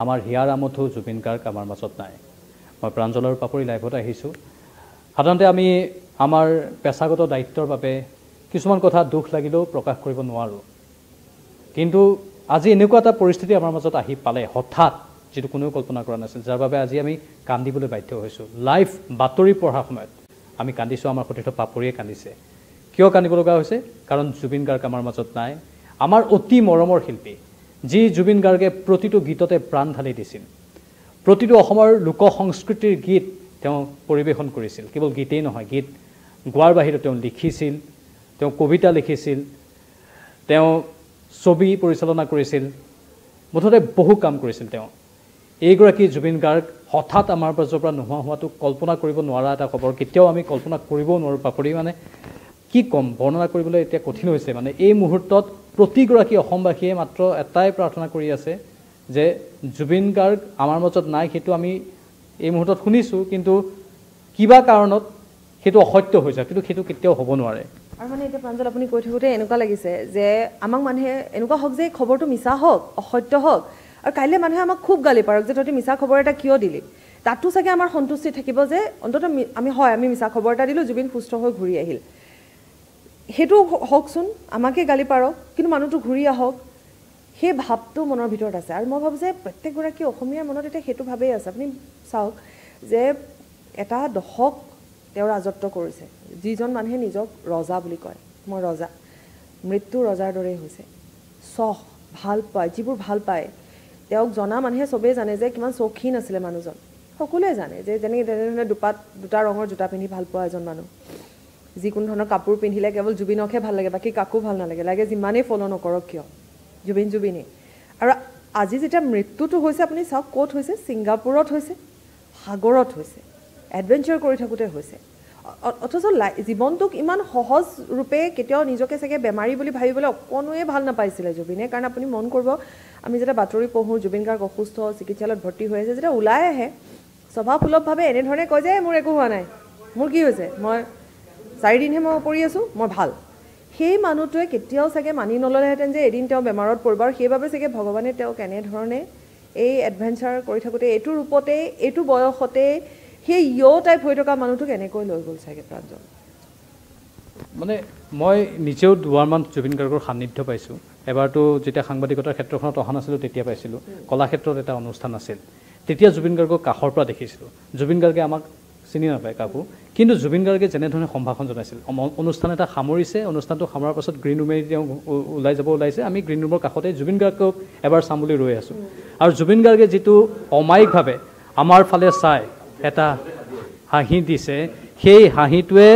আমাৰ হিয়াৰ আমঠু জুবিন গাৰ্গ আমাৰ মাজত নাই মই প্ৰাঞ্জল আৰু পাপৰি লাইভত আহিছোঁ সাধাৰণতে আমি আমাৰ পেছাগত দায়িত্বৰ বাবে কিছুমান কথা দুখ লাগিলেও প্ৰকাশ কৰিব নোৱাৰোঁ কিন্তু আজি এনেকুৱা এটা পৰিস্থিতি আমাৰ মাজত আহি পালে হঠাৎ যেটো কোনেও কল্পনা কৰা নাছিল যাৰ বাবে আজি আমি কান্দিবলৈ বাধ্য হৈছোঁ লাইভ বাতৰি পঢ়াৰ সময়ত আমি কান্দিছোঁ আমাৰ সতীৰ্থ পাপৰিয়ে কান্দিছে কিয় কান্দিব লগা হৈছে কাৰণ জুবিন গাৰ্গ আমাৰ মাজত নাই আমাৰ অতি মৰমৰ শিল্পী যি জুবিন গাৰ্গে প্ৰতিটো গীততে প্ৰাণ ঢালি দিছিল প্ৰতিটো অসমৰ লোক সংস্কৃতিৰ গীত তেওঁ পৰিবেশন কৰিছিল কেৱল গীতেই নহয় গীত গোৱাৰ বাহিৰে তেওঁ লিখিছিল তেওঁ কবিতা লিখিছিল তেওঁ ছবি পৰিচালনা কৰিছিল মুঠতে বহু কাম কৰিছিল তেওঁ এইগৰাকী জুবিন গাৰ্গ হঠাৎ আমাৰ মাজৰ পৰা নোহোৱা হোৱাটো কল্পনা কৰিব নোৱাৰা এটা খবৰ কেতিয়াও আমি কল্পনা কৰিবও নোৱাৰোঁ পাপৰি মানে কি কম বৰ্ণনা কৰিবলৈ এতিয়া কঠিন হৈছে মানে এই মুহূৰ্তত প্ৰতিগৰাকী অসমবাসীয়ে মাত্ৰ এটাই প্ৰাৰ্থনা কৰি আছে যে জুবিন গাৰ্গ আমাৰ মাজত নাই সেইটো আমি এই মুহূৰ্তত শুনিছোঁ কিন্তু কিবা কাৰণত সেইটো অসত্য হৈ যায় কিন্তু সেইটো কেতিয়াও হ'ব নোৱাৰে আৰু মানে এতিয়া প্ৰাঞ্জল আপুনি কৈ থাকোঁতে এনেকুৱা লাগিছে যে আমাক মানুহে এনেকুৱা হওক যে খবৰটো মিছা হওক অসত্য হওক আৰু কাইলৈ মানুহে আমাক খুব গালি পাৰক যে তহঁতি মিছা খবৰ এটা কিয় দিলি তাতো চাগে আমাৰ সন্তুষ্টি থাকিব যে অন্ততঃ আমি মিছা খবৰ এটা দিলোঁ জুবিন সুস্থ হৈ ঘূৰি আহিল সেইটো হওকচোন আমাকে গালি পাৰক কিন্তু মানুহটো ঘূৰি আহক সেই ভাৱটো মনৰ ভিতৰত আছে আৰু মই ভাবোঁ যে প্ৰত্যেকগৰাকী অসমীয়াৰ মনত এতিয়া সেইটো ভাৱেই আছে আপুনি চাওক যে এটা দশক তেওঁ ৰাজত্ব কৰিছে যিজন মানুহে নিজক ৰজা বুলি কয় মই ৰজা মৃত্যু ৰজাৰ দৰেই হৈছে চখ ভাল পায় যিবোৰ ভাল পায় তেওঁক জনা মানুহে চবেই জানে যে কিমান চৌখিন আছিলে মানুহজন সকলোৱে জানে যে তেনেধৰণে দুটা ৰঙৰ জোতা পিন্ধি ভাল পোৱা এজন মানুহ যিকোনো ধৰণৰ কাপোৰ পিন্ধিলে কেৱল জুবিনকহে ভাল লাগে বাকী কাকো ভাল নালাগে লাগে যিমানেই ফ'ল' নকৰক কিয় জুবিনেই আৰু আজি যেতিয়া মৃত্যুটো হৈছে আপুনি চাওক ক'ত হৈছে ছিংগাপুৰত হৈছে সাগৰত হৈছে এডভেঞ্চাৰ কৰি থাকোঁতে হৈছে অথচ জীৱনটোক ইমান সহজ ৰূপে কেতিয়াও নিজকে চাগে বেমাৰী বুলি ভাবিবলৈ অকণোৱে ভাল নাপাইছিলে জুবিনে কাৰণ আপুনি মন কৰিব আমি যেতিয়া বাতৰি পঢ়োঁ জুবিন গাৰ্গ অসুস্থ চিকিৎসালয়ত ভৰ্তি হৈ আছে যেতিয়া ওলাই আহে স্বভাৱসুলভভাৱে এনেধৰণে কয় যে মোৰ একো হোৱা নাই মোৰ কি হৈছে মই 4 দিনহে মই পৰি আছোঁ মই ভাল সেই মানুহটোৱে কেতিয়াও চাগে মানি নল'লেহেঁতেন যে এদিন তেওঁ বেমাৰত পৰিব আৰু সেইবাবে চাগে ভগৱানে তেওঁক এনেধৰণে এই এডভেঞ্চাৰ কৰি থাকোঁতে এইটো ৰূপতে এইটো বয়সতে সেই টাইপ হৈ থকা মানুহটোক এনেকৈ লৈ গ'ল চাগে প্ৰাঞ্জল মানে মই নিজেও দুবাৰমান জুবিন গাৰ্গৰ সান্নিধ্য পাইছোঁ এবাৰতো যেতিয়া সাংবাদিকতাৰ ক্ষেত্ৰখনত অহা নাছিলোঁ তেতিয়া পাইছিলোঁ কলাক্ষেত্ৰত এটা অনুষ্ঠান আছিল তেতিয়া জুবিন গাৰ্গক কাষৰ পৰা দেখিছিলোঁ জুবিন গাৰ্গে আমাক চিনি নাপায় কাকো কিন্তু জুবিন গাৰ্গে যেনেধৰণে সম্ভাষণ জনাইছিল অনুষ্ঠান এটা সামৰিছে অনুষ্ঠানটো সামৰাৰ পাছত গ্ৰীণ ৰুমেৰে তেওঁ ওলাইছে আমি গ্ৰীণ ৰুমৰ কাষতে জুবিন গাৰ্গক এবাৰ চাম বুলি ৰৈ আছোঁ আৰু জুবিন গাৰ্গে যিটো অমায়িকভাৱে আমাৰ ফালে চাই এটা হাঁহি দিছে সেই হাঁহিটোৱে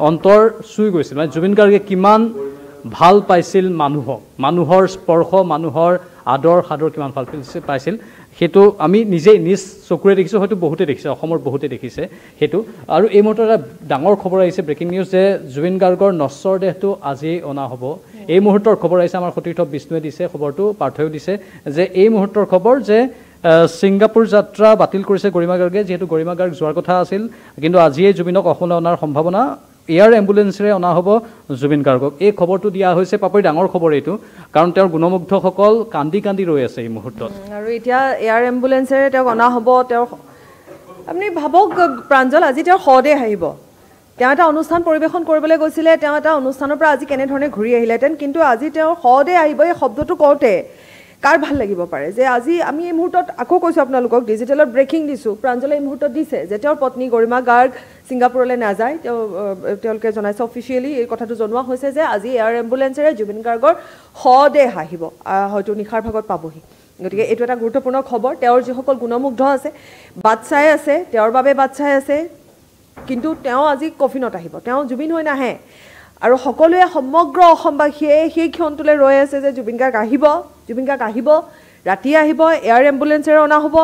অন্তৰ চুই গৈছিল মানে জুবিন গাৰ্গে কিমান ভাল পাইছিল মানুহৰ স্পৰ্শ মানুহৰ আদৰ সাদৰ কিমান ভাল পাইছিল সেইটো আমি নিজেই নিজ চকুৰে দেখিছোঁ হয়তো বহুতে দেখিছে অসমৰ বহুতে দেখিছে সেইটো আৰু এই মুহূৰ্তত এটা ডাঙৰ খবৰ আহিছে ব্ৰেকিং নিউজ যে জুবিন গাৰ্গৰ নশ্বৰ দেহটো আজি অনা হ'ব এই মুহূৰ্তৰ খবৰ আহিছে আমাৰ সতীৰ্থ বিষ্ণুৱে দিছে খবৰটো পাৰ্থয়েও দিছে যে এই মুহূৰ্তৰ খবৰ যে ছিংগাপুৰ যাত্ৰা বাতিল কৰিছে গৰিমা গাৰ্গে যিহেতু গৰিমা গাৰ্গ যোৱাৰ কথা আছিল কিন্তু আজিয়ে জুবিনক অসমলৈ অনাৰ সম্ভাৱনা এয়াৰ এম্বুলেন্সেৰে অনা হ'ব জুবিন গাৰ্গক এই খবৰটো দিয়া হৈছে পাপৰি ডাঙৰ খবৰ এইটো কাৰণ তেওঁৰ গুণমুগ্ধসকল কান্দি ৰৈ আছে এই মুহূৰ্তত আৰু এতিয়া এয়াৰ এম্বুলেন্সেৰে তেওঁক অনা হ'ব তেওঁ আপুনি ভাবক প্ৰাঞ্জল আজি তেওঁৰ সদে আহিব তেওঁ এটা অনুষ্ঠান পৰিৱেশন কৰিবলৈ গৈছিলে তেওঁ এটা অনুষ্ঠানৰ পৰা আজি কেনেধৰণে ঘূৰি আহিলেহেঁতেন কিন্তু আজি তেওঁৰ সদে আহিব এই শব্দটো কওঁতে কাৰ ভাল লাগিব পাৰে যে আজি আমি এই মুহূৰ্তত আকৌ কৈছোঁ আপোনালোকক ডিজিটেলত ব্ৰেকিং দিছোঁ প্ৰাঞ্জলে এই মুহূৰ্তত দিছে যে তেওঁৰ পত্নী গৰিমা গাৰ্গ ছিংগাপুৰলৈ নাযায় তেওঁলোকে জনাইছে অফিচিয়েলি এই কথাটো জনোৱা হৈছে যে আজি এয়াৰ এম্বুলেন্সেৰে জুবিন গাৰ্গৰ সদেহ আহিব হয়তো নিশাৰ ভাগত পাবহি গতিকে এইটো এটা গুৰুত্বপূৰ্ণ খবৰ তেওঁৰ যিসকল গুণমুগ্ধ আছে বাট চাই আছে তেওঁৰ বাবে বাট চাই আছে কিন্তু তেওঁ আজি কফিনত আহিব তেওঁ জুবিন হৈ নাহে আৰু সকলোৱে সমগ্ৰ অসমবাসীয়ে সেই ক্ষণটোলৈ ৰৈ আছে যে জুবিন গাৰ্গ আহিব ৰাতি আহিব এয়াৰ এম্বুলেন্সেৰে অনা হ'ব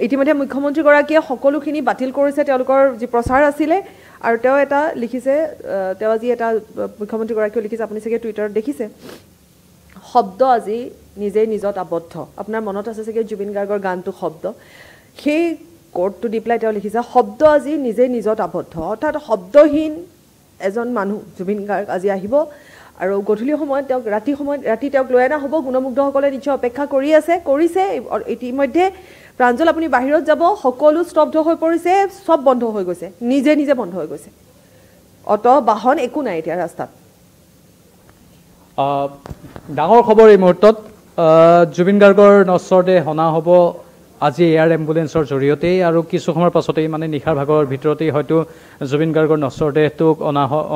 ইতিমধ্যে মুখ্যমন্ত্ৰীগৰাকীয়ে সকলোখিনি বাতিল কৰিছে তেওঁলোকৰ যি প্ৰচাৰ আছিলে আৰু তেওঁ এটা লিখিছে তেওঁ আজি এটা মুখ্যমন্ত্ৰীগৰাকীয়ে লিখিছে আপুনি চাগে টুইটাৰত দেখিছে শব্দ আজি নিজেই নিজত আবদ্ধ আপোনাৰ মনত আছে চাগে জুবিন গাৰ্গৰ গানটো শব্দ সেই কোডটো দি পেলাই তেওঁ লিখিছে শব্দ আজি নিজেই নিজত আবদ্ধ অৰ্থাৎ শব্দহীন এজন মানুহ জুবিন গাৰ্গ আজি আহিব আৰু গধূলি সময়ত তেওঁক ৰাতি তেওঁক লৈ অনা হ'ব গুণমুগ্ধসকলে নিশ্চয় অপেক্ষা কৰিছে ইতিমধ্যে প্ৰাঞ্জল আপুনি বাহিৰত যাব সকলো স্তব্ধ হৈ পৰিছে সব বন্ধ হৈ গৈছে নিজে বন্ধ হৈ গৈছে অটো বাহন একো নাই এতিয়া ৰাস্তাত ডাঙৰ খবৰ এই মুহূৰ্তত জুবিন গাৰ্গৰ নশ্বৰদেহ অনা হ'ব আজি এয়াৰ এম্বুলেন্সৰ জৰিয়তেই আৰু কিছু সময়ৰ পাছতেই মানে নিশাৰ ভাগৰ ভিতৰতেই হয়তো জুবিন গাৰ্গৰ নশ্বৰদেহটোক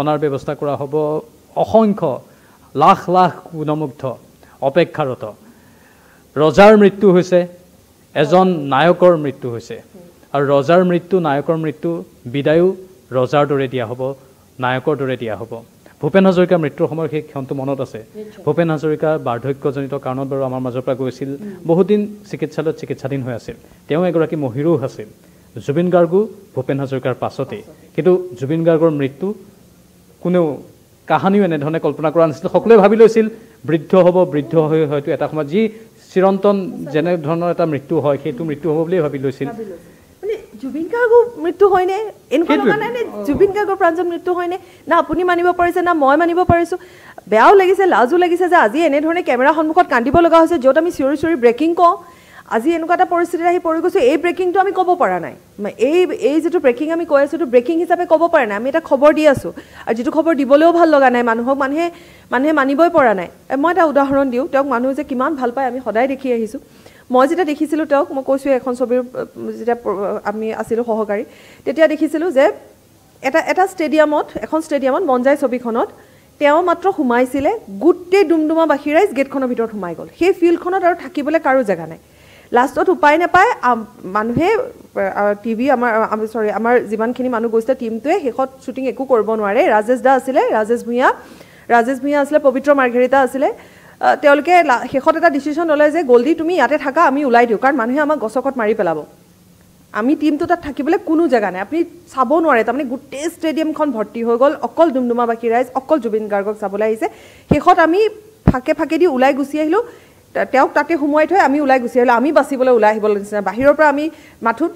অনাৰ ব্যৱস্থা কৰা হ'ব অসংখ্য লাখ গুণমুগ্ধ অপেক্ষাৰত ৰজাৰ মৃত্যু হৈছে এজন নায়কৰ মৃত্যু হৈছে আৰু ৰজাৰ মৃত্যু নায়কৰ মৃত্যু বিদায়ো ৰজাৰ দৰে দিয়া হ'ব নায়কৰ দৰে দিয়া হ'ব ভূপেন হাজৰিকাৰ মৃত্যুৰ সময়ৰ সেই ক্ষণটো মনত আছে ভূপেন হাজৰিকা বাৰ্ধক্যজনিত কাৰণত বাৰু আমাৰ মাজৰ পৰা গৈছিল বহুদিন চিকিৎসালয়ত চিকিৎসাধীন হৈ আছিল তেওঁ এগৰাকী মহিৰোহ আছিল জুবিন গাৰ্গো ভূপেন হাজৰিকাৰ পাছতেই কিন্তু জুবিন গাৰ্গৰ মৃত্যু কোনেও কাহানিও এনেধৰণে কল্পনা কৰা নাছিল সকলোৱে ভাবি লৈছিল বৃদ্ধ হৈ হয়তো এটা সময়ত যি চিৰন্তন যেনে ধৰণৰ এটা মৃত্যু হয় সেইটো মৃত্যু হ'ব বুলিয়ে ভাবি লৈছিল জুবিন গাৰ্গৰ মৃত্যু হয়নে এনেকুৱা লগা নাই নে জুবিন গাৰ্গৰ প্ৰাঞ্জল মৃত্যু হয়নে না আপুনি মানিব পাৰিছে না মই মানিব পাৰিছোঁ বেয়াও লাগিছে লাজো লাগিছে যে আজি এনেধৰণে কেমেৰা সন্মুখত কান্দিব লগা হৈছে য'ত আমি চিঞৰি ব্ৰেকিং কওঁ আজি এনেকুৱা এটা পৰিস্থিতিত আহি পৰি গৈছোঁ এই ব্ৰেকিংটো আমি ক'ব পৰা নাই এই যিটো ব্ৰেকিং আমি কৈ আছোঁ এইটো ব্ৰেকিং হিচাপে ক'ব পৰা নাই আমি এটা খবৰ দি আছোঁ আৰু যিটো খবৰ দিবলৈও ভাল লগা নাই মানুহে মানিবই পৰা নাই মই এটা উদাহৰণ দিওঁ তেওঁক মানুহে যে কিমান ভাল পায় আমি সদায় দেখি আহিছোঁ মই যেতিয়া দেখিছিলোঁ তেওঁক মই কৈছোঁ এখন ছবিৰ যেতিয়া আমি আছিলোঁ সহকাৰী তেতিয়া দেখিছিলোঁ যে এখন ষ্টেডিয়ামত মন যায় ছবিখনত তেওঁ মাত্ৰ সোমাইছিলে গোটেই ডুমডুমাবাসী ৰাইজ গেটখনৰ ভিতৰত সোমাই গ'ল সেই ফিল্ডখনত আৰু থাকিবলৈ কাৰো জেগা নাই লাষ্টত উপায় নাপায় মানুহে টিভি আমাৰ যিমানখিনি মানুহ গৈছিলে টীমটোৱে শেষত শ্বুটিং একো কৰিব নোৱাৰে ৰাজেশ দা আছিলে ৰাজেশ ভূঞা আছিলে পবিত্ৰ মাৰ্ঘেৰিটা আছিলে তেওঁলোকে শেষত এটা ডিচিশ্যন ল'লে যে গল্ডি তুমি ইয়াতে থাকা আমি ওলাই দিওঁ কাৰণ মানুহে আমাক গছকত মাৰি পেলাব আমি টীমটো তাত থাকিবলৈ কোনো জেগা নাই আপুনি চাব নোৱাৰে তাৰমানে গোটেই ষ্টেডিয়ামখন ভৰ্তি হৈ গ'ল অকল ডুমডুমাবাসী ৰাইজ অকল জুবিন গাৰ্গক চাবলৈ আহিছে শেষত আমি ফাঁকে দি ওলাই গুচি আহিলোঁ তেওঁক তাতে সোমোৱাই থৈ আমি ওলাই গুচি আহিলোঁ আমি বাচিবলৈ ওলাই আহিবলৈ নিচিনা বাহিৰৰ পৰা আমি মাথোঁ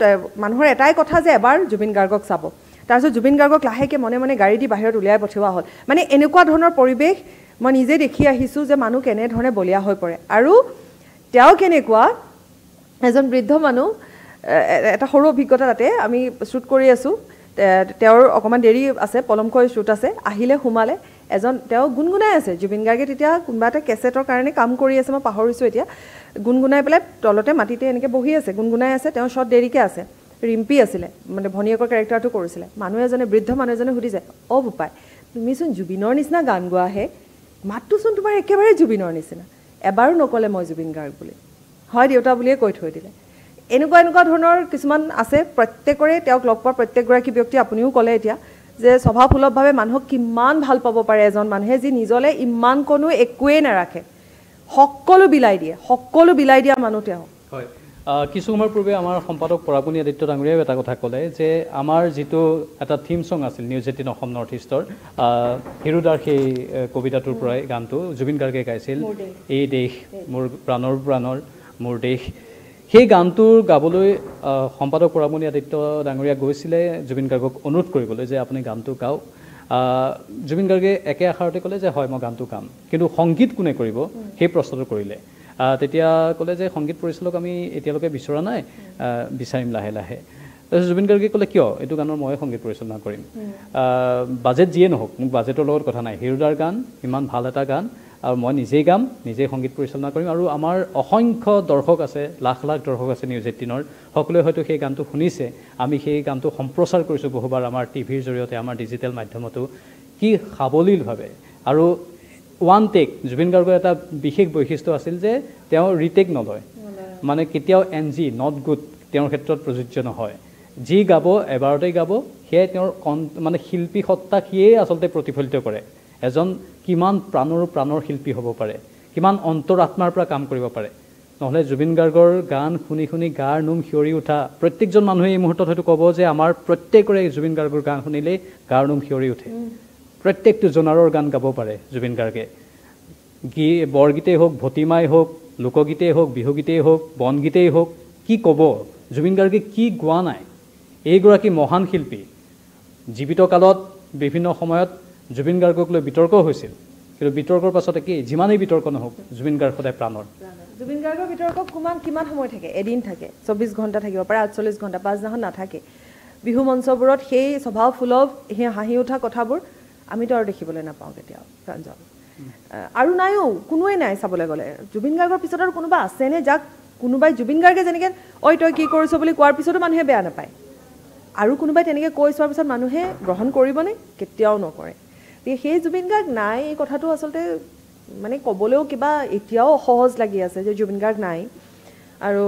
মানুহৰ এটাই কথা যে এবাৰ জুবিন গাৰ্গক চাব তাৰপিছত জুবিন গাৰ্গক লাহেকৈ মনে গাড়ী দি বাহিৰত উলিয়াই পঠিওৱা হ'ল মানে এনেকুৱা ধৰণৰ পৰিৱেশ মই নিজে দেখি আহিছোঁ যে মানুহ কেনেধৰণে বলীয়া হৈ পৰে আৰু তেওঁ কেনেকুৱা এজন বৃদ্ধ মানুহ এটা সৰু অভিজ্ঞতা তাতে আমি শ্বুট কৰি আছোঁ তেওঁৰ অকণমান দেৰি আছে পলমকৈ শ্বুট আছে আহিলে সোমালে তেওঁ গুণগুণাই আছে জুবিন গাৰ্গে তেতিয়া কোনোবা এটা কেছেটৰ কাৰণে কাম কৰি আছে মই পাহৰিছোঁ এতিয়া গুণগুণাই পেলাই তলতে মাটিতে এনেকৈ বহি আছে গুণগুণাই আছে তেওঁ শ্বট দেৰিকৈ আছে ৰিম্পী আছিলে মানে ভনীয়েকৰ কেৰেক্টাৰটো কৰিছিলে বৃদ্ধ মানুহ এজনে সুধিছে ভূপাই তুমিচোন জুবিনৰ নিচিনা গান গোৱাহে মাতটোচোন তোমাৰ একেবাৰে জুবিনৰ নিচিনা এবাৰো নক'লে মই জুবিন গাৰ্গ বুলি হয় দেউতা বুলিয়ে কৈ থৈ দিলে এনেকুৱা ধৰণৰ কিছুমান আছে প্ৰত্যেকৰে তেওঁক লগ পোৱা প্ৰত্যেকগৰাকী ব্যক্তি আপুনিও ক'লে এতিয়া যে স্বভাৱসুলভভাৱে মানুহক কিমান ভাল পাব পাৰে এজন মানুহে যি নিজলৈ ইমান কোনো একোৱেই নাৰাখে সকলো বিলাই দিয়া মানুহ তেওঁ হয় কিছু সময়ৰ পূৰ্বে আমাৰ সম্পাদক পৰাপুনি আদিত্য ডাঙৰীয়াই এটা কথা ক'লে যে আমাৰ যিটো এটা থিম ছং আছিল নিউজ 18 অসম নৰ্থ ইষ্টৰ হিৰুদাৰ সেই কবিতাটোৰ পৰাই গানটো জুবিন গাৰ্গে গাইছিল এই দেশ মোৰ প্ৰাণৰ মোৰ দেশ সেই গানটোৰ গাবলৈ সম্পাদক পৰাপুনি আদিত্য ডাঙৰীয়া গৈছিলে জুবিন গাৰ্গক অনুৰোধ কৰিবলৈ যে আপুনি গানটো গাওক জুবিন গাৰ্গে একে আষাৰতে ক'লে যে হয় মই গানটো গাম কিন্তু সংগীত কোনে কৰিব সেই প্ৰশ্নটো কৰিলে তেতিয়া ক'লে যে সংগীত পৰিচালক আমি এতিয়ালৈকে বিচৰা নাই বিচাৰিম লাহে তাৰপিছত জুবিন গাৰ্গে ক'লে কিয় এইটো গানৰ মই সংগীত পৰিচালনা কৰিম বাজেট যিয়ে নহওক মোক বাজেটৰ লগত কথা নাই হিৰুদাৰ গান ইমান ভাল এটা গান আৰু মই নিজেই গাম নিজেই সংগীত পৰিচালনা কৰিম আৰু আমাৰ অসংখ্য দৰ্শক আছে লাখ দৰ্শক আছে নিউজ 18ৰ সকলোৱে হয়তো সেই গানটো শুনিছে আমি সেই গানটো সম্প্ৰচাৰ কৰিছোঁ বহুবাৰ আমাৰ টিভিৰ জৰিয়তে আমাৰ ডিজিটেল মাধ্যমতো কি সাৱলীলভাৱে আৰু ওৱান টেক জুবিন গাৰ্গৰ এটা বিশেষ বৈশিষ্ট্য আছিল যে তেওঁ ৰিটেক নলয় মানে কেতিয়াও NG নট গুড তেওঁৰ ক্ষেত্ৰত প্ৰযোজ্য নহয় যি গাব এবাৰতেই গাব সেয়াই তেওঁৰ মানে শিল্পী সত্তা সিয়েই আচলতে প্ৰতিফলিত কৰে এজন কিমান প্ৰাণৰ শিল্পী হ'ব পাৰে কিমান অন্তৰাত্মাৰ পৰা কাম কৰিব পাৰে নহ'লে জুবিন গাৰ্গৰ গান শুনি গাৰ নোম শিয়ৰি উঠা প্ৰত্যেকজন মানুহে এই মুহূৰ্তত হয়তো ক'ব যে আমাৰ প্ৰত্যেকৰে জুবিন গাৰ্গৰ গান শুনিলেই গাৰ নোম শিয়ৰি উঠে প্ৰত্যেকটো জনাৰৰ গান গাব পাৰে জুবিন গাৰ্গে বৰগীতেই হওক ভতিমাই হওক লোকগীতেই হওক বিহুগীতেই হওক বনগীতেই হওক কি ক'ব জুবিন গাৰ্গে কি গোৱা নাই এইগৰাকী মহান শিল্পী জীৱিত কালত বিভিন্ন সময়ত জুবিন গাৰ্গক লৈ বিতৰ্ক হৈছিল কিন্তু বিতৰ্কৰ পাছতে কি যিমানেই বিতৰ্ক নহওক জুবিন গাৰ্গ সদায় প্ৰাণৰ জুবিন গাৰ্গৰ বিতৰ্ক কিমান সময় থাকে এদিন থাকে 24 ঘণ্টা থাকিব পাৰে 48 ঘণ্টা পাঁচদিনাখন নাথাকে বিহু মঞ্চবোৰত সেই স্বভাৱ ফুলভ সেই হাঁহি উঠা কথাবোৰ আমিতো আৰু দেখিবলৈ নাপাওঁ কেতিয়াও প্ৰাঞ্জল আৰু নাইও কোনোৱে নাই চাবলৈ গ'লে জুবিন গাৰ্গৰ পিছত আৰু কোনোবা আছেনে যাক কোনোবাই জুবিন গাৰ্গে যেনেকৈ ঐ তই কি কৰিছ বুলি কোৱাৰ পিছতো মানুহে বেয়া নাপায় আৰু কোনোবাই তেনেকৈ কৈ চোৱাৰ পিছত মানুহে গ্ৰহণ কৰিবনে কেতিয়াও নকৰে গতিকে সেই জুবিন গাৰ্গ নাই এই কথাটো আচলতে মানে ক'বলৈও কিবা এতিয়াও সহজ লাগি আছে যে জুবিন গাৰ্গ নাই আৰু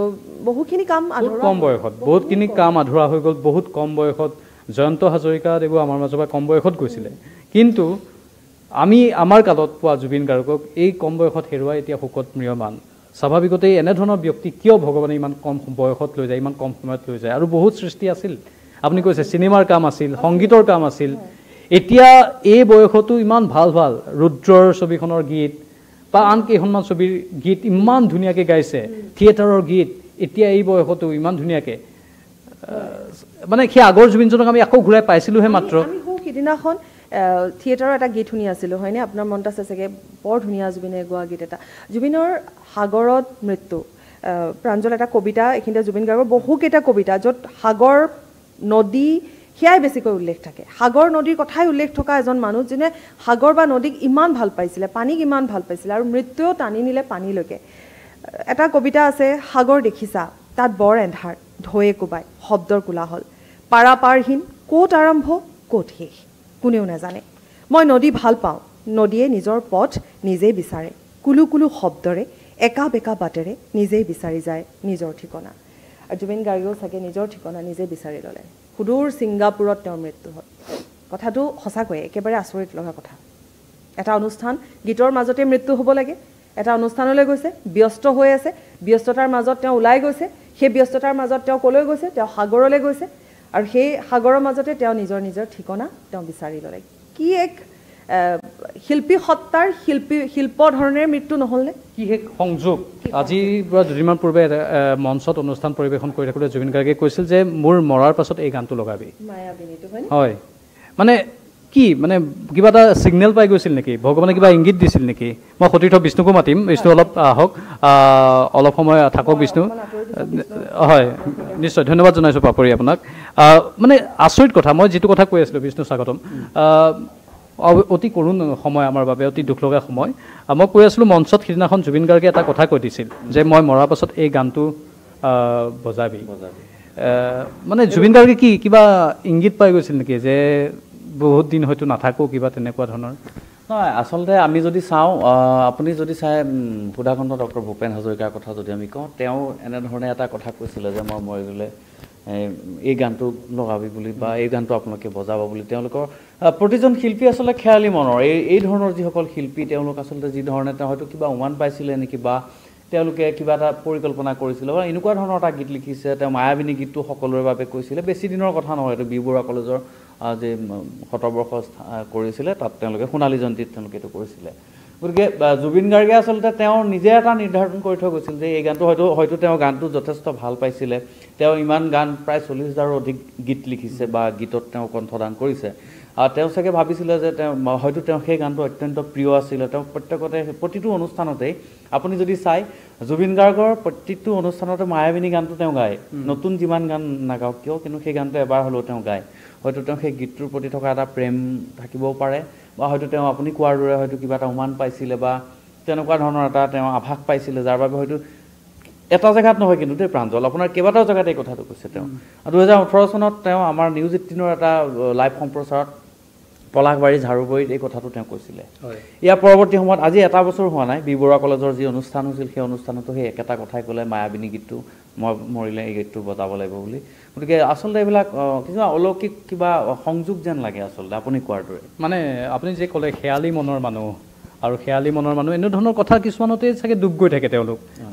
বহুখিনি কাম কম বয়সত বহুতখিনি কাম আধৰুৱা হৈ গ'ল বহুত কম বয়সত জয়ন্ত হাজৰিকাদেৱো আমাৰ মাজৰ পৰা কম বয়সত গৈছিলে কিন্তু আমি আমাৰ কালত পোৱা জুবিন গাৰ্গক এই কম বয়সত হেৰুৱাই এতিয়া শোকত ম্ৰিয়মান স্বাভাৱিকতেই এনেধৰণৰ ব্যক্তি কিয় ভগৱানে ইমান কম বয়সত লৈ যায় ইমান কম সময়ত লৈ যায় আৰু বহুত সৃষ্টি আছিল আপুনি কৈছে চিনেমাৰ কাম আছিল সংগীতৰ কাম আছিল এতিয়া এই বয়সতো ইমান ভাল ভাল ৰুদ্ৰৰ ছবিখনৰ গীত বা আন কেইখনমান ছবিৰ গীত ইমান ধুনীয়াকৈ গাইছে থিয়েটাৰৰ গীত এতিয়া এই বয়সতো ইমান ধুনীয়াকৈ মানে সেই আগৰ জুবিনজনক আমি আকৌ ঘূৰাই পাইছিলোঁহে মাত্ৰ আমি সিদিনাখন থিয়েটাৰৰ এটা গীত শুনি আছিলোঁ হয়নে আপোনাৰ মনত আছে চাগে বৰ ধুনীয়া জুবিনে গোৱা গীত এটা জুবিনৰ সাগৰত মৃত্যু প্ৰাঞ্জল এটা কবিতা এইখিনিতে জুবিন গাৰ্গৰ বহুকেইটা কবিতা য'ত সাগৰ নদী সেয়াই বেছিকৈ উল্লেখ থাকে সাগৰ নদীৰ কথাই উল্লেখ থকা এজন মানুহ যোনে সাগৰ বা নদীক ইমান ভাল পাইছিলে পানীক ইমান ভাল পাইছিলে আৰু মৃত্যুও টানি নিলে পানীলৈকে এটা কবিতা আছে সাগৰ দেখিছা তাত বৰ এন্ধাৰ ঢৌৱে কোবাই শব্দৰ কোলাহল পাৰাপাৰহীন ক'ত আৰম্ভ ক'ত শেষ কোনেও নাজানে মই নদী ভাল পাওঁ নদীয়ে নিজৰ পথ নিজেই বিচাৰে কুলু কুলু শব্দৰে একা বেকা বাটেৰে নিজেই বিচাৰি যায় নিজৰ ঠিকনা আৰু জুবিন গাৰ্গেও চাগে নিজৰ ঠিকনা নিজে বিচাৰি ল'লে সুদূৰ ছিংগাপুৰত তেওঁৰ মৃত্যু হ'ল কথাটো সঁচাকৈয়ে একেবাৰে আচৰিত লগা কথা এটা অনুষ্ঠান গীতৰ মাজতে মৃত্যু হ'ব লাগে এটা অনুষ্ঠানলৈ গৈছে ব্যস্ত হৈ আছে ব্যস্ততাৰ মাজত তেওঁ ওলাই গৈছে সেই ব্যস্ততাৰ মাজত তেওঁ ক'লৈ গৈছে তেওঁ সাগৰলৈ গৈছে আৰু সেই সাগৰৰ মাজতে তেওঁ নিজৰ ঠিকনা তেওঁ বিচাৰি ল'লে কি এক শিল্পী সত্তাৰ শিল্প ধৰণেৰে মৃত্যু নহ'লনে কি এক সংযোগ আজিৰ পৰা দুদিনমান পূৰ্বে মঞ্চত অনুষ্ঠান পৰিৱেশন কৰি থাকোঁতে জুবিন গাৰ্গে কৈছিল যে মোৰ মৰাৰ পাছত এই গানটো লগাবি হয় মানে কি মানে কিবা এটা ছিগনেল পাই গৈছিল নেকি ভগৱানে কিবা ইংগিত দিছিল নেকি মই সতীৰ্থ বিষ্ণুকো মাতিম বিষ্ণু অলপ আহক অলপ সময় থাকক বিষ্ণু হয় নিশ্চয় ধন্যবাদ জনাইছোঁ পাপৰি আপোনাক মানে আচৰিত কথা মই যিটো কথা কৈ আছিলোঁ বিষ্ণু স্বাগতম অতি কৰুণ সময় আমাৰ বাবে অতি দুখ লগা সময় মই কৈ আছিলোঁ মঞ্চত সিদিনাখন জুবিন গাৰ্গে এটা কথা কৈ দিছিল যে মই মৰাৰ পাছত এই গানটো বজাবি মানে জুবিন গাৰ্গে কি কিবা ইংগিত পাই গৈছিল নেকি যে বহুত দিন হয়তো নাথাকোঁ কিবা তেনেকুৱা ধৰণৰ নহয় আচলতে আমি যদি চাওঁ আপুনি যদি চাই সুধাকণ্ঠ ডক্টৰ ভূপেন হাজৰিকাৰ কথা যদি আমি কওঁ তেওঁ এনেধৰণে এটা কথা কৈছিলে যে মই মৰি গ'লে এই গানটো লগাবি বুলি বা এই গানটো আপোনালোকে বজাব বুলি তেওঁলোকৰ প্ৰতিজন শিল্পী আচলতে খেয়ালি মনৰ এই ধৰণৰ যিসকল শিল্পী তেওঁলোক আচলতে যি ধৰণে তেওঁ হয়তো কিবা উমান পাইছিলে নেকি বা তেওঁলোকে কিবা এটা পৰিকল্পনা কৰিছিলে বা এনেকুৱা ধৰণৰ এটা গীত লিখিছে তেওঁ মায়াবিনী গীতটো সকলোৰে বাবে কৈছিলে বেছি দিনৰ কথা নহয় এইটো বি বৰুৱা কলেজৰ যে শতবৰ্ষ কৰিছিলে তাত তেওঁলোকে সোণালী জয়ন্তীত তেওঁলোকে এইটো কৰিছিলে গতিকে জুবিন গাৰ্গে আচলতে তেওঁ নিজে এটা নিৰ্ধাৰণ কৰি থৈ গৈছিল যে এই গানটো হয়তো তেওঁ গানটো যথেষ্ট ভাল পাইছিলে তেওঁ ইমান গান প্ৰায় 40,000ৰো অধিক গীত লিখিছে বা গীতত তেওঁ কণ্ঠদান কৰিছে তেওঁ চাগে ভাবিছিলে যে হয়তো তেওঁ সেই গানটো অত্যন্ত প্ৰিয় আছিলে তেওঁ প্ৰতিটো অনুষ্ঠানতেই আপুনি যদি চাই জুবিন গাৰ্গৰ প্ৰতিটো অনুষ্ঠানতে মায়াবিনী গানটো তেওঁ গায় নতুন যিমান গান নাগাওক কিয় কিন্তু সেই গানটো এবাৰ হ'লেও তেওঁ গায় হয়তো তেওঁ সেই গীতটোৰ প্ৰতি থকা এটা প্ৰেম থাকিবও পাৰে বা হয়তো তেওঁ আপুনি কোৱাৰ দৰে হয়তো কিবা এটা উমান পাইছিলে বা তেনেকুৱা ধৰণৰ এটা তেওঁ আভাস পাইছিলে যাৰ বাবে হয়তো এটা জেগাত নহয় কিন্তু দেই প্ৰাঞ্জল আপোনাৰ কেইবাটাও জেগাত এই কথাটো কৈছে তেওঁ 2018 চনত তেওঁ আমাৰ নিউজ 18ৰ এটা লাইভ সম্প্ৰচাৰত পলাশবাৰী ঝাৰুবাৰীত এই কথাটো তেওঁ কৈছিলে ইয়াৰ পৰৱৰ্তী সময়ত আজি এটা বছৰ হোৱা নাই বি বৰুৱা কলেজৰ যি অনুষ্ঠান হৈছিল সেই অনুষ্ঠানতো সেই একেটা কথাই ক'লে মায়াবিনী গীতটো মই মৰিলে এই গীতটো বজাব লাগিব বুলি গতিকে আচলতে এইবিলাক কিছুমান অলৌকিক কিবা সংযোগ যেন লাগে আচলতে আপুনি কোৱাৰ দৰে মানে আপুনি যে ক'লে খেয়ালি মনৰ মানুহ আৰু খেয়ালি মনৰ মানুহ এনেধৰণৰ কথা কিছুমানতে চাগে ডুব গৈ থাকে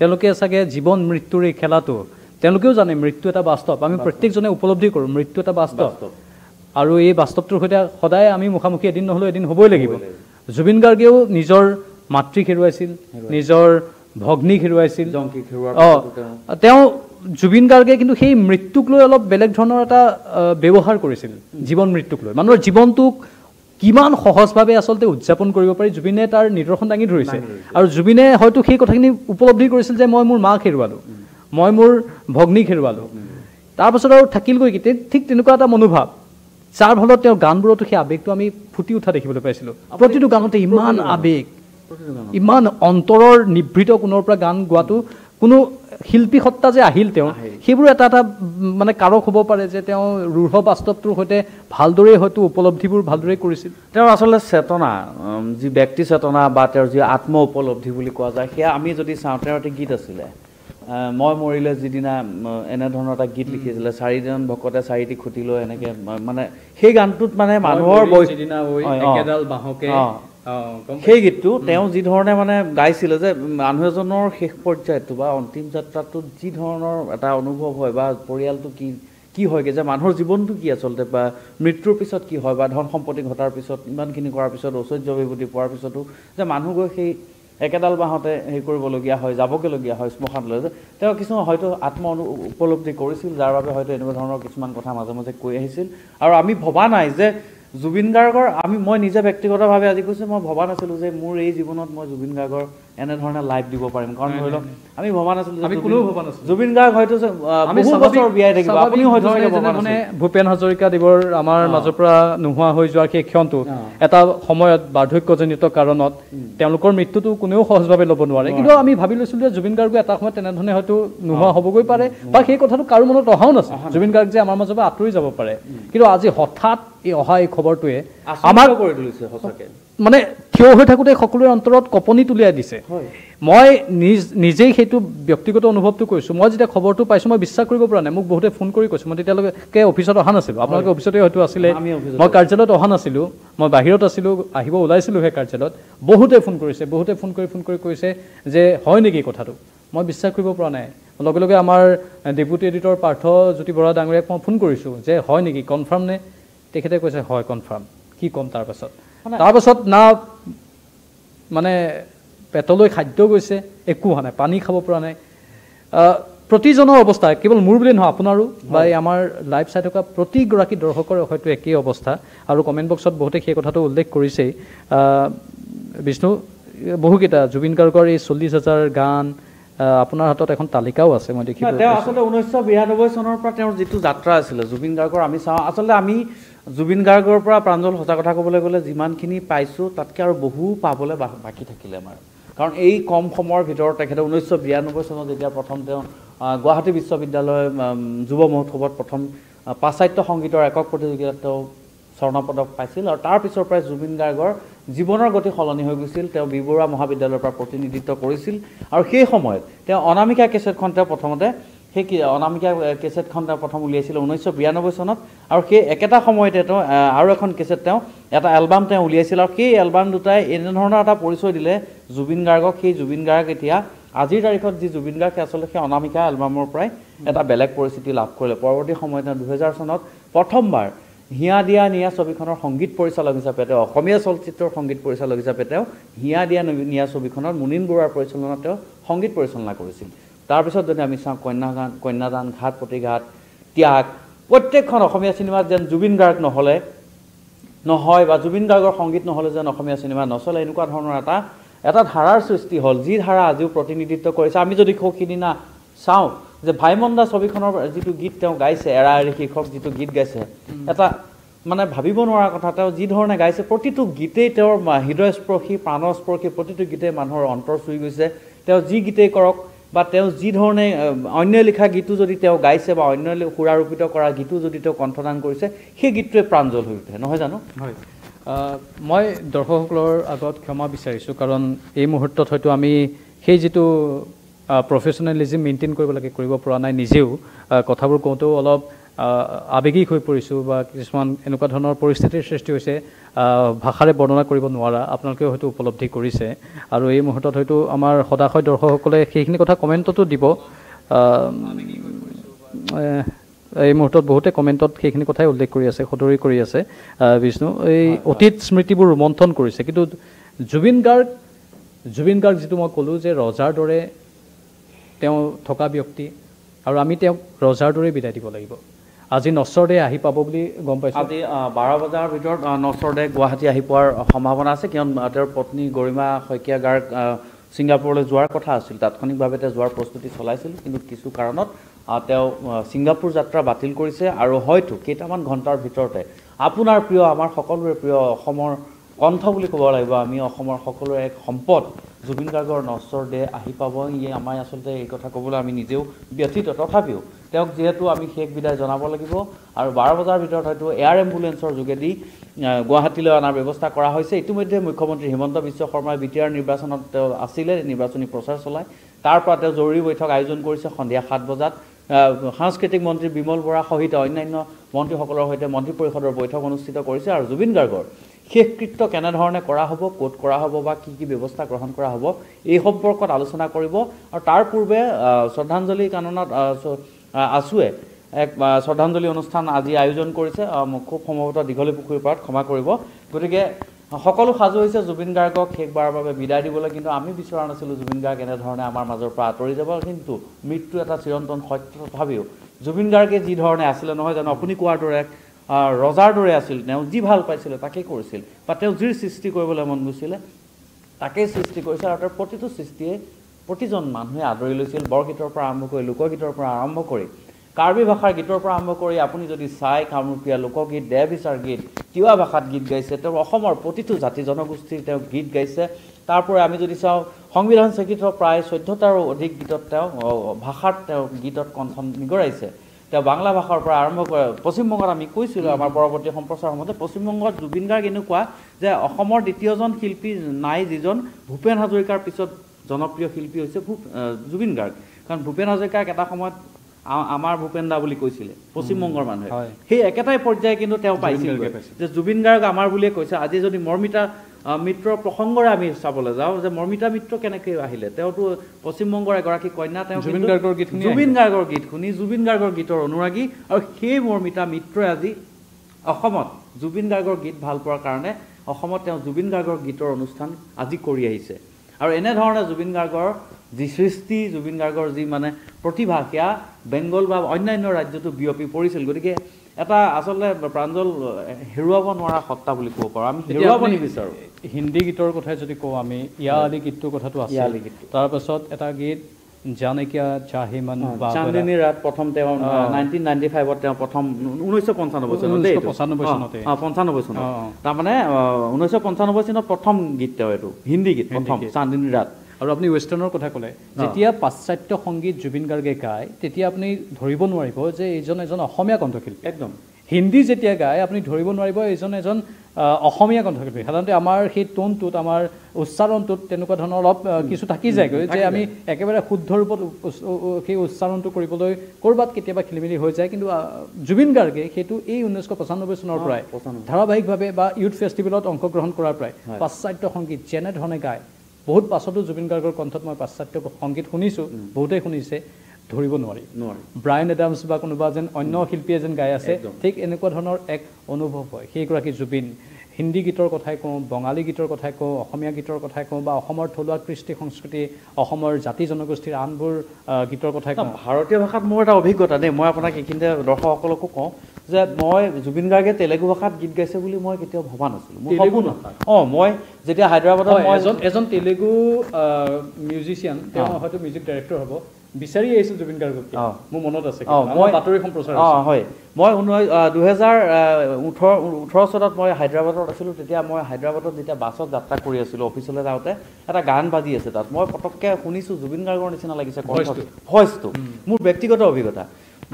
তেওঁলোকে চাগে জীৱন মৃত্যুৰ এই খেলাটো তেওঁলোকেও জানে মৃত্যু এটা বাস্তৱ আমি প্ৰত্যেকজনে উপলব্ধি কৰোঁ মৃত্যু এটা বাস্তৱ আৰু এই বাস্তৱটোৰ সৈতে সদায় আমি মুখামুখি এদিন নহ'লেও এদিন হ'বই লাগিব জুবিন গাৰ্গেও নিজৰ মাতৃক হেৰুৱাইছিল নিজৰ ভগ্নীক হেৰুৱাইছিল তেওঁ জুবিন গাৰ্গে কিন্তু সেই মৃত্যুক লৈ অলপ বেলেগ ধৰণৰ এটা ব্যৱহাৰ কৰিছিল জীৱন মৃত্যুক লৈ মানুহৰ জীৱনটোক কিমান সহজভাৱে আচলতে উদযাপন কৰিব পাৰি জুবিনে তাৰ নিদৰ্শন দাঙি ধৰিছে আৰু জুবিনে হয়তো সেই কথাখিনি উপলব্ধি কৰিছিল যে মই মোৰ মাক হেৰুৱালোঁ মই মোৰ ভগ্নীক হেৰুৱালোঁ তাৰপাছত আৰু থাকিলগৈ কি ঠিক তেনেকুৱা এটা মনোভাৱ যাৰ ফলত তেওঁৰ গানবোৰতো সেই আৱেগটো আমি ফুটি উঠা দেখিবলৈ পাইছিলোঁ প্ৰতিটো গানতে ইমান আৱেগ ইমান অন্তৰৰ নিভৃত কোণৰ পৰা গান গোৱাটো কোনো শিল্পী সত্তা যে আহিল তেওঁ সেইবোৰ এটা এটা মানে কাৰক হ'ব পাৰে যে তেওঁ ৰূঢ় বাস্তৱটোৰ সৈতে ভালদৰে হয়তো উপলব্ধিবোৰ ভালদৰে কৰিছিল তেওঁৰ আচলতে চেতনা যি ব্যক্তি চেতনা বা তেওঁৰ যি আত্ম উপলব্ধি বুলি কোৱা যায় সেয়া আমি যদি চাওঁ তেওঁৰ এটা গীত আছিলে মই মৰিলে যিদিনা এনেধৰণৰ এটা গীত লিখিছিলে 4জন ভকতে 4টি খুঁটি লৈ এনেকৈ মানে সেই গানটোত মানে মানুহৰ সেই গীতটো তেওঁ যি ধৰণে মানে গাইছিলে যে মানুহ এজনৰ শেষ পৰ্যায়টো বা অন্তিম যাত্ৰাটোত যি ধৰণৰ এটা অনুভৱ হয় বা পৰিয়ালটো কি হয়গৈ যে মানুহৰ জীৱনটো কি আচলতে বা মৃত্যুৰ পিছত কি হয় বা ধন সম্পত্তি ঘটাৰ পিছত ইমানখিনি কৰাৰ পিছত ঐশ্বৰ্য বিভূতি পোৱাৰ পিছতো যে মানুহ গৈ সেই একেডাল বাঁহতে হেৰি কৰিবলগীয়া হয় যাবগৈলগীয়া হয় শ্মশানলৈ যে তেওঁ কিছুমান হয়তো আত্ম উপলব্ধি কৰিছিল যাৰ বাবে হয়তো এনেকুৱা ধৰণৰ কিছুমান কথা মাজে মাজে কৈ আহিছিল আৰু আমি ভবা নাই যে জুবিন গাৰ্গৰ মই নিজে ব্যক্তিগতভাৱে আজি কৈছোঁ মই ভবা নাছিলোঁ যে মোৰ এই জীৱনত মই জুবিন গাৰ্গৰ এনেধৰণে লাইভ দিব পাৰিম কাৰণ ধৰি লওক আমি ভবা নাছিলোঁ জুবিন গাৰ্গ হয়তো বহু বছৰ বিয়াই থাকিব আপুনি হয়তো মানে ভূপেন হাজৰিকাদেৱৰ আমাৰ মাজৰ পৰা নোহোৱা হৈ যোৱাৰ সেই ক্ষণটো এটা সময়ত বাৰ্ধক্যজনিত কাৰণত তেওঁলোকৰ মৃত্যুটো কোনেও সহজভাৱে ল'ব নোৱাৰে কিন্তু আমি ভাবি লৈছিলোঁ যে জুবিন গাৰ্গো এটা সময়ত তেনেধৰণে হয়তো নোহোৱা হ'বগৈ পাৰে বা সেই কথাটো কাৰো মনত অহাও নাছিল জুবিন গাৰ্গ যে আমাৰ মাজৰ পৰা আঁতৰি যাব পাৰে কিন্তু আজি হঠাৎ এই খবৰটোৱে আমাক কৰি তুলিছে সঁচাকৈ মানে থিয় হৈ থাকোঁতে সকলোৰে অন্তৰত কঁপনি তুলিয়াই দিছে মই নিজেই সেইটো ব্যক্তিগত অনুভৱটো কৰিছোঁ মই যেতিয়া খবৰটো পাইছোঁ মই বিশ্বাস কৰিব পৰা নাই মোক বহুতে ফোন কৰি কৈছোঁ মই তেতিয়ালৈকে অফিচত অহা নাছিলোঁ আপোনালোকে অফিচতে হয়তো আছিলে মই কাৰ্যালয়ত অহা নাছিলোঁ মই বাহিৰত আছিলোঁ আহিব ওলাইছিলোঁ সেই কাৰ্যালয়ত বহুতে ফোন কৰি কৈছে যে হয় নেকি কথাটো মই বিশ্বাস কৰিব পৰা নাই লগে লগে আমাৰ ডেপুটি এডিটৰ পাৰ্থ জ্যোতি বৰা ডাঙৰীয়াক মই ফোন কৰিছোঁ যে হয় নেকি কনফাৰ্ম নে তেখেতে কৈছে হয় কনফাৰ্ম কি ক'ম তাৰপাছত না মানে পেটলৈ খাদ্য গৈছে একো হোৱা নাই পানী খাব পৰা নাই প্ৰতিজনৰ অৱস্থা কেৱল মোৰ বুলি নহয় আপোনাৰো বা এই আমাৰ লাইভ চাই থকা প্ৰতিগৰাকী দৰ্শকৰ হয়তো একেই অৱস্থা আৰু কমেণ্ট বক্সত বহুতে সেই কথাটো উল্লেখ কৰিছেই বিষ্ণু বহুকেইটা জুবিন গাৰ্গৰ এই 40,000 গান আপোনাৰ হাতত এখন তালিকাও আছে মই দেখিছোঁ তেওঁ আচলতে 1992 চনৰ পৰা তেওঁৰ যিটো যাত্ৰা আছিলে জুবিন গাৰ্গৰ আমি চাওঁ আচলতে আমি জুবিন গাৰ্গৰ পৰা প্ৰাঞ্জল সঁচা কথা ক'বলৈ গ'লে যিমানখিনি পাইছোঁ তাতকৈ আৰু বহু পাবলৈ বাকী থাকিলে আমাৰ কাৰণ এই কম সময়ৰ ভিতৰত তেখেতে 1992 চনত যেতিয়া প্ৰথম তেওঁ গুৱাহাটী বিশ্ববিদ্যালয় যুৱ মহোৎসৱত প্ৰথম পাশ্চাত্য সংগীতৰ একক প্ৰতিযোগিতাত তেওঁ স্বৰ্ণপদক পাইছিল আৰু তাৰ পিছৰ পৰাই জুবিন গাৰ্গৰ জীৱনৰ গতি সলনি হৈ গৈছিল তেওঁ বি বৰুৱা মহাবিদ্যালয়ৰ পৰা প্ৰতিনিধিত্ব কৰিছিল আৰু সেই সময়ত তেওঁ অনামিকা কেছেটখন তেওঁ প্ৰথমতে সেই অনামিকা কেছেটখন তেওঁ প্ৰথম উলিয়াইছিল 1992 চনত আৰু সেই একেটা সময়তে তেওঁ আৰু এখন কেছেট তেওঁ এটা এলবাম তেওঁ উলিয়াইছিল আৰু সেই এলবাম দুটাই এনেধৰণৰ এটা পৰিচয় দিলে জুবিন গাৰ্গক সেই জুবিন গাৰ্গ এতিয়া আজিৰ তাৰিখত যি জুবিন গাৰ্গ আচলতে সেই অনামিকা এলবামৰ পৰাই এটা বেলেগ পৰিস্থিতি লাভ কৰিলে পৰৱৰ্তী সময়ত 2000 চনত প্ৰথমবাৰ হিয়া দিয়া নিয়া ছবিখনৰ সংগীত পৰিচালক হিচাপে তেওঁ অসমীয়া চলচ্চিত্ৰৰ সংগীত পৰিচালক হিচাপে তেওঁ হিয়া দিয়া নিয়া ছবিখনৰ মুনীন বৰুৱাৰ পৰিচালনাত তেওঁ সংগীত পৰিচালনা কৰিছিল তাৰপিছত যদি আমি চাওঁ কন্যাদান ঘাট প্ৰতিঘাট ত্যাগ প্ৰত্যেকখন অসমীয়া চিনেমাত যেন জুবিন গাৰ্গ নহ'লে নহয় বা জুবিন গাৰ্গৰ সংগীত নহ'লে যেন অসমীয়া চিনেমা নচলে এনেকুৱা ধৰণৰ এটা ধাৰাৰ সৃষ্টি হ'ল যি ধাৰা আজিও প্ৰতিনিধিত্ব কৰিছে আমি যদি সিদিনা চাওঁ যে ভাইমন্দা ছবিখনৰ যিটো গীত তেওঁ গাইছে এৰা এৰি শীৰ্ষক যিটো গীত গাইছে এটা মানে ভাবিব নোৱাৰা কথা তেওঁ যি ধৰণে গাইছে প্ৰতিটো গীতেই তেওঁৰ হৃদয়স্পৰ্শী প্ৰাণস্পৰ্শী প্ৰতিটো গীতেই মানুহৰ অন্তৰ চুই গৈছে তেওঁ যি গীতেই কৰক বা তেওঁ যি ধৰণে অন্য লিখা গীতো যদি তেওঁ গাইছে বা অন্য সুৰাৰোপিত কৰা গীতো যদি তেওঁ কণ্ঠদান কৰিছে সেই গীতটোৱে প্ৰাঞ্জল হৈ উঠে নহয় জানো হয় মই দৰ্শকসকলৰ আগত ক্ষমা বিচাৰিছোঁ কাৰণ এই মুহূৰ্তত হয়তো আমি সেই যিটো প্ৰফেশ্যনেলিজিম মেইনটেইন কৰিব লাগে কৰিব পৰা নাই নিজেও কথাবোৰ কওঁতেও অলপ আৱেগিক হৈ পৰিছোঁ বা কিছুমান এনেকুৱা ধৰণৰ পৰিস্থিতিৰ সৃষ্টি হৈছে ভাষাৰে বৰ্ণনা কৰিব নোৱাৰা আপোনালোকেও হয়তো উপলব্ধি কৰিছে আৰু এই মুহূৰ্তত হয়তো আমাৰ সদাশয় দৰ্শকসকলে সেইখিনি কথা কমেণ্টতো দিব এই মুহূৰ্তত বহুতে কমেণ্টত সেইখিনি কথাই উল্লেখ কৰি আছে সদৰি কৰি আছে বিষ্ণু এই অতীত স্মৃতিবোৰ ৰোমন্থন কৰিছে কিন্তু জুবিন গাৰ্গ যিটো মই ক'লোঁ যে ৰজাৰ দৰে তেওঁ থকা ব্যক্তি আৰু আমি তেওঁক ৰজাৰ দৰে বিদায় দিব লাগিব আজি নশ্বৰদে আহি পাব বুলি গম পাইছোঁ। আজি 12 বজাৰ ভিতৰত নশ্বৰদে গুৱাহাটী আহি পোৱাৰ সম্ভাৱনা আছে, কিয়নো তেওঁৰ পত্নী গৰিমা শইকীয়া গাৰ্গ ছিংগাপুৰলৈ যোৱাৰ কথা আছিল। তাৎক্ষণিকভাৱে তেওঁ যোৱাৰ প্ৰস্তুতি চলাইছিল, কিন্তু কিছু কাৰণত তেওঁ ছিংগাপুৰ যাত্ৰা বাতিল কৰিছে আৰু হয়তো কেইটামান ঘণ্টাৰ ভিতৰতে আপোনাৰ প্ৰিয়, আমাৰ সকলোৰে প্ৰিয় অসমৰ কণ্ঠ বুলি ক'ব লাগিব, আমি অসমৰ সকলোৰে এক সম্পদ জুবিন গাৰ্গৰ নশ্বৰদে আহি পাব। আমাৰ আচলতে এই কথা ক'বলৈ আমি নিজেও ব্যথিত, তথাপিও তেওঁক যিহেতু আমি শেষ বিদায় জনাব লাগিব আৰু 12 বজাৰ ভিতৰত হয়তো এয়াৰ এম্বুলেঞ্চৰ যোগেদি গুৱাহাটীলৈ অনাৰ ব্যৱস্থা কৰা হৈছে। ইতিমধ্যে মুখ্যমন্ত্ৰী হিমন্ত বিশ্ব শৰ্মাই BTR নিৰ্বাচনত তেওঁ আছিলে, নিৰ্বাচনী প্ৰচাৰ চলায়। তাৰ পৰা তেওঁ জৰুৰী বৈঠক আয়োজন কৰিছে সন্ধিয়া 7 বজাত। সাংস্কৃতিক মন্ত্ৰী বিমল বৰা সহিত অন্যান্য মন্ত্ৰীসকলৰ সৈতে মন্ত্ৰী পৰিষদৰ বৈঠক অনুষ্ঠিত কৰিছে আৰু জুবিন গাৰ্গৰ শেষকৃত্য কেনেধৰণে কৰা হ'ব, ক'ত কৰা হ'ব বা কি কি ব্যৱস্থা গ্ৰহণ কৰা হ'ব, এই সম্পৰ্কত আলোচনা কৰিব। আৰু তাৰ পূৰ্বে শ্ৰদ্ধাঞ্জলি কাননত আছুৱে এক শ্ৰদ্ধাঞ্জলি অনুষ্ঠান আজি আয়োজন কৰিছে, খুব সম্ভৱতঃ দীঘলী পুখুৰীৰ পাৰত, ক্ষমা কৰিব। গতিকে সকলো সাজু হৈছে জুবিন গাৰ্গক শেষবাৰৰ বাবে বিদায় দিবলৈ, কিন্তু আমি বিচৰা নাছিলোঁ জুবিন গাৰ্গ এনেধৰণে আমাৰ মাজৰ পৰা আঁতৰি যাব। কিন্তু মৃত্যু এটা চিৰন্তন সত্য, তথাপিও জুবিন গাৰ্গে যি ধৰণে আছিলে নহয় জানো, আপুনি কোৱাৰ দৰে এক ৰজাৰ দৰে আছিল, তেওঁ যি ভাল পাইছিলে তাকেই কৰিছিল, বা তেওঁ যি সৃষ্টি কৰিবলৈ মন গৈছিলে তাকেই সৃষ্টি কৰিছিল। আৰু তেওঁৰ প্ৰতিটো সৃষ্টিয়ে প্ৰতিজন মানুহে আদৰি লৈছিল, বৰগীতৰ পৰা আৰম্ভ কৰি লোকগীতৰ পৰা আৰম্ভ কৰি কাৰ্বি ভাষাৰ গীতৰ পৰা আৰম্ভ কৰি আপুনি যদি চাই কামৰূপীয়া লোকগীত, দেহবিচাৰ গীত, তিৱা ভাষাত গীত গাইছে, তেওঁ অসমৰ প্ৰতিটো জাতি জনগোষ্ঠীৰ তেওঁ গীত গাইছে। তাৰপৰা আমি যদি চাওঁ সংবিধান স্বীকৃত প্ৰায় 14টাৰো অধিক গীতত তেওঁ ভাষাত তেওঁ গীতত কণ্ঠ নিগৰাইছে। তেওঁ বাংলা ভাষাৰ পৰা আৰম্ভ কৰে, পশ্চিমবংগত আমি কৈছিলোঁ আমাৰ পৰৱৰ্তী সম্প্ৰচাৰ সময়তে, পশ্চিমবংগত জুবিন গাৰ্গ এনেকুৱা যে অসমৰ দ্বিতীয়জন শিল্পী নাই যিজন ভূপেন হাজৰিকাৰ পিছত জনপ্ৰিয় শিল্পী হৈছে জুবিন গাৰ্গ। কাৰণ ভূপেন হাজৰিকাক এটা সময়ত আমাৰ ভূপেন দা বুলি কৈছিলে পশ্চিমবংগৰ মানুহে, সেই একেটাই পৰ্যায়ে কিন্তু তেওঁ পাইছিল যে জুবিন গাৰ্গ আমাৰ বুলিয়ে কৈছে। আজি যদি মৰ্মিতা মিত্ৰৰ প্ৰসংগৰে আমি চাবলৈ যাওঁ যে মৰ্মিতা মিত্ৰ কেনেকৈ আহিলে, তেওঁতো পশ্চিমবংগৰ এগৰাকী কন্যা, তেওঁ জুবিন গাৰ্গৰ গীত শুনি জুবিন গাৰ্গৰ গীতৰ অনুৰাগী, আৰু সেই মৰ্মিতা মিত্ৰই আজি অসমত জুবিন গাৰ্গৰ গীত ভাল পোৱাৰ কাৰণে অসমত তেওঁ জুবিন গাৰ্গৰ গীতৰ অনুষ্ঠান আজি কৰি আহিছে। আৰু এনেধৰণে জুবিন গাৰ্গৰ যি সৃষ্টি, জুবিন গাৰ্গৰ যি মানে প্ৰতিভা, সেয়া বেংগল বা অন্যান্য ৰাজ্যতো বিয়পি পৰিছিল। গতিকে এটা আচলতে প্ৰাঞ্জল হেৰুৱাব নোৱাৰা সত্তা বুলি ক'ব পাৰোঁ, আমি হেৰুৱাব নিবিচাৰোঁ। হিন্দী গীতৰ কথাই যদি কওঁ আমি, ইয়া আলি গীতটোৰ কথাটো আছে, তাৰপাছত এটা গীত জানে কিয়া চাহে মন, চান্দিনী ৰাত প্ৰথম তেওঁ 1995ত তেওঁ প্ৰথম 1995 চনত তাৰমানে 1995 চনত প্ৰথম গীত তেওঁ, এইটো হিন্দী গীত প্ৰথম চান্দিনী ৰাত। আৰু আপুনি ৱেষ্টাৰ্ণৰ কথা ক'লে, যেতিয়া পাশ্চাত্য সংগীত জুবিন গাৰ্গে গায় তেতিয়া আপুনি ধৰিব নোৱাৰিব যে এইজন এজন অসমীয়া কণ্ঠশিল্পী। একদম হিন্দী যেতিয়া গায় আপুনি ধৰিব নোৱাৰিব এইজন এজন অসমীয়া কণ্ঠশিল্পী। সাধাৰণতে আমাৰ সেই টোনটোত, আমাৰ উচ্চাৰণটোত তেনেকুৱা ধৰণৰ অলপ কিছু থাকি যায়গৈ যে আমি একেবাৰে শুদ্ধ ৰূপত সেই উচ্চাৰণটো কৰিবলৈ ক'ৰবাত কেতিয়াবা খেলিমেলি হৈ যায়। কিন্তু জুবিন গাৰ্গে সেইটো এই 1995 চনৰ পৰাই ধাৰাবাহিকভাৱে বা ইউথ ফেষ্টিভেলত অংশগ্ৰহণ কৰাৰ পৰাই পাশ্চাত্য সংগীত যেনেধৰণে গায়, বহুত পাছতো জুবিন গাৰ্গৰ কণ্ঠত মই পাশ্চাত্য সংগীত শুনিছোঁ, বহুতেই শুনিছে, ধৰিব নোৱাৰি। ব্ৰায়ান এডামছ বা কোনোবা যেন অন্য শিল্পীয়ে যেন গাই আছে, ঠিক এনেকুৱা ধৰণৰ এক অনুভৱ হয় সেইগৰাকী জুবিন। হিন্দী গীতৰ কথাই কওঁ, বঙালী গীতৰ কথাই কওঁ, অসমীয়া গীতৰ কথাই কওঁ, বা অসমৰ থলুৱা কৃষ্টি সংস্কৃতি, অসমৰ জাতি জনগোষ্ঠীৰ আনবোৰ গীতৰ কথাই কওঁ। ভাৰতীয় ভাষাত মোৰ এটা অভিজ্ঞতা দেই, মই আপোনাক এইখিনিতে দৰ্শকসকলকো কওঁ যে মই জুবিন গাৰ্গে তেলেগু ভাষাত গীত গাইছে বুলি মই কেতিয়াও ভবা নাছিলোঁ। মই যেতিয়া হায়দৰাবাদত এজন তেলেগু মিউজিচিয়ান, তেওঁ হয়তো মিউজিক ডাইৰেক্টৰ হ'ব, বিচাৰি আহিছিল জুবিন গাৰ্গক, মোৰ মনত আছে, মই বাতৰি সম্প্ৰচাৰ হয়। মই 2018 চনত মই হায়দৰাবাদত আছিলোঁ। তেতিয়া মই হায়দৰাবাদত যেতিয়া বাছত যাত্ৰা কৰি আছিলোঁ অফিচলৈ যাওঁতে, এটা গান বাজি আছে তাত, মই পটককৈ শুনিছোঁ জুবিন গাৰ্গৰ নিচিনা লাগিছে ভইচটো, মোৰ ব্যক্তিগত অভিজ্ঞতা।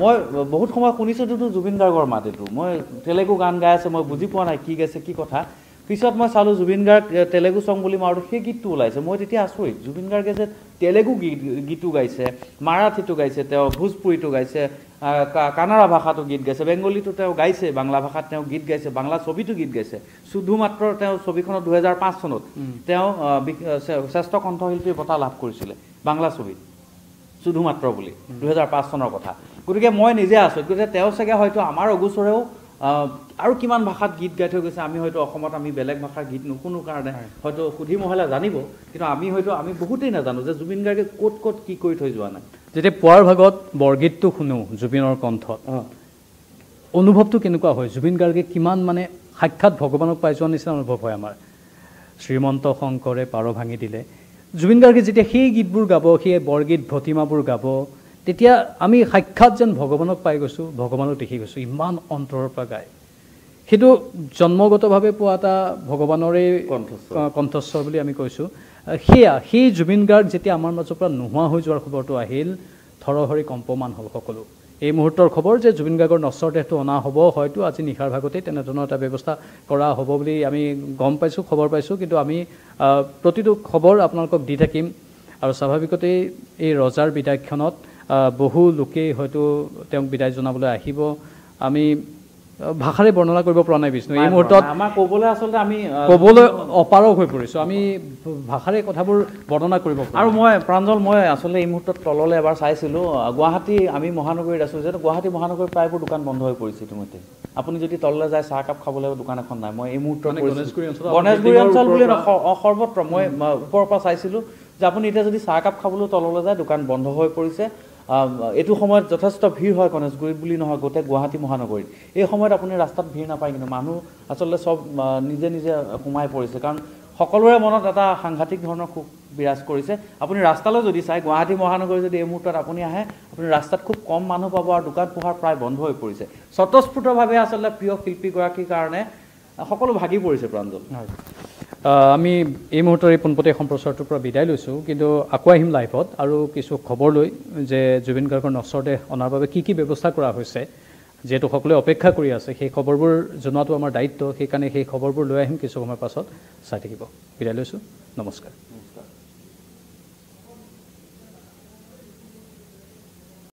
মই বহুত সময় শুনিছোঁ কিন্তু জুবিন গাৰ্গৰ মাত, এইটো মই তেলেগু গান গাই আছে, মই বুজি পোৱা নাই কি গাইছে কি কথা। পিছত মই চালোঁ জুবিন গাৰ্গ তেলেগু চং বুলি মাৰোঁতে সেই গীতটো ওলাইছে। মই তেতিয়া আচৰিত, জুবিন গাৰ্গে যে তেলেগু গীতো গাইছে, মাৰাঠীটো গাইছে, তেওঁ ভোজপুৰীটো গাইছে, কানাড়া ভাষাটো গীত গাইছে, বেংগলীটো তেওঁ গাইছে, বাংলা ভাষাত তেওঁ গীত গাইছে, বাংলা ছবিটো গীত গাইছে। শুধুমাত্ৰ তেওঁ ছবিখনত 2005 চনত তেওঁ শ্ৰেষ্ঠ কণ্ঠশিল্পীৰ বঁটা লাভ কৰিছিলে বাংলা ছবিত, শুধুমাত্ৰ বুলি, 2005 চনৰ কথা। গতিকে মই নিজে আছোঁ, গতিকে তেওঁ চাগে হয়তো আমাৰ অগোচৰেও আৰু কিমান ভাষাত গীত গাই থৈ গৈছে। আমি হয়তো অসমত আমি বেলেগ ভাষাৰ গীত নুশুনো কাৰণে হয়তো সুধি মহলে জানিব, কিন্তু আমি বহুতেই নাজানো যে জুবিন গাৰ্গে ক'ত ক'ত কি কৰি থৈ যোৱা নাই। যেতিয়া পুৱাৰ ভাগত বৰগীতটো শুনো জুবিনৰ কণ্ঠত, অনুভৱটো কেনেকুৱা হয় জুবিন গাৰ্গে কিমান মানে সাক্ষাৎ ভগৱানক পাই যোৱাৰ নিচিনা অনুভৱ হয় আমাৰ শ্ৰীমন্ত শংকৰে পাৰ ভাঙি দিলে জুবিন গাৰ্গে যেতিয়া সেই গীতবোৰ গাব সেই বৰগীত ভতিমাবোৰ গাব তেতিয়া আমি সাক্ষাৎ যেন ভগৱানক পাই গৈছোঁ ভগৱানক দেখি গৈছোঁ ইমান অন্তৰৰ পৰা গায় সেইটো জন্মগতভাৱে পোৱা এটা ভগৱানৰে কণ্ঠস্বৰ বুলি আমি কৈছোঁ সেই জুবিন গাৰ্গ যেতিয়া আমাৰ মাজৰ পৰা নোহোৱা হৈ যোৱাৰ খবৰটো আহিল থৰহৰি কম্পমান হ'ল সকলো এই মুহূৰ্তৰ খবৰ যে জুবিন গাৰ্গৰ নশ্বৰ দেহটো অনা হ'ব হয়তো আজি নিশাৰ ভাগতেই তেনেধৰণৰ এটা ব্যৱস্থা কৰা হ'ব বুলি আমি গম পাইছোঁ খবৰ পাইছোঁ কিন্তু আমি প্ৰতিটো খবৰ আপোনালোকক দি থাকিম আৰু স্বাভাৱিকতেই এই ৰজাৰ বিদায়ক্ষণত বহু লোকেই হয়তো তেওঁক বিদায় জনাবলৈ আহিব আমি ভাষাৰে বৰ্ণনা কৰিব পৰা নাই বিষ্ণু এই মুহূৰ্তত আমাৰ ক'বলৈ আচলতে আমি ক'বলৈ অপাৰগ হৈ পৰিছোঁ আমি ভাষাৰে কথাবোৰ বৰ্ণনা কৰিব আৰু মই প্ৰাঞ্জল মই আচলতে এই মুহূৰ্তত তললৈ এবাৰ চাইছিলোঁ গুৱাহাটী আমি মহানগৰীত আছোঁ যিহেতু গুৱাহাটী মহানগৰীৰ প্ৰায়বোৰ দোকান বন্ধ হৈ পৰিছে ইতিমধ্যে আপুনি যদি তললৈ যায় চাহ কাপ খাবলৈ দোকান এখন নাই মই এই মুহূৰ্তত গণেশগুৰি অঞ্চল বুলি সৰ্বত্ৰ মই ওপৰৰ পৰা চাইছিলোঁ যে আপুনি এতিয়া যদি চাহ কাপ খাবলৈ তললৈ যায় দোকান বন্ধ হৈ পৰিছে এইটো সময়ত যথেষ্ট ভিৰ হয় গণেশগুৰিত বুলি নহয় গোটেই গুৱাহাটী মহানগৰীত এই সময়ত আপুনি ৰাস্তাত ভিৰ নাপায় কিন্তু মানুহ আচলতে চব নিজে নিজে সোমাই পৰিছে কাৰণ সকলোৰে মনত এটা সাংঘাতিক ধৰণৰ সুখ বিৰাজ কৰিছে আপুনি ৰাস্তালৈ যদি চাই গুৱাহাটী মহানগৰী যদি এই মুহূৰ্তত আপুনি আহে আপুনি ৰাস্তাত খুব কম মানুহ পাব আৰু দোকান পোহাৰ প্ৰায় বন্ধ হৈ পৰিছে স্বতঃস্ফূৰ্তভাৱে আচলতে প্ৰিয় শিল্পীগৰাকীৰ কাৰণে সকলো ভাগি পৰিছে প্ৰাঞ্জল আমি এই মুহূৰ্তৰ এই পোনপটীয়া সম্প্ৰচাৰটোৰ পৰা বিদায় লৈছোঁ কিন্তু আকৌ আহিম লাইভত আৰু কিছু খবৰ লৈ যে জুবিন গাৰ্গৰ নশ্বৰ দেহ অনাৰ বাবে কি ব্যৱস্থা কৰা হৈছে যিহেতু সকলোৱে অপেক্ষা কৰি আছে সেই খবৰবোৰ জনোৱাটো আমাৰ দায়িত্ব সেইকাৰণে সেই খবৰবোৰ লৈ আহিম কিছু সময়ৰ পাছত চাই থাকিব বিদায় লৈছোঁ নমস্কাৰ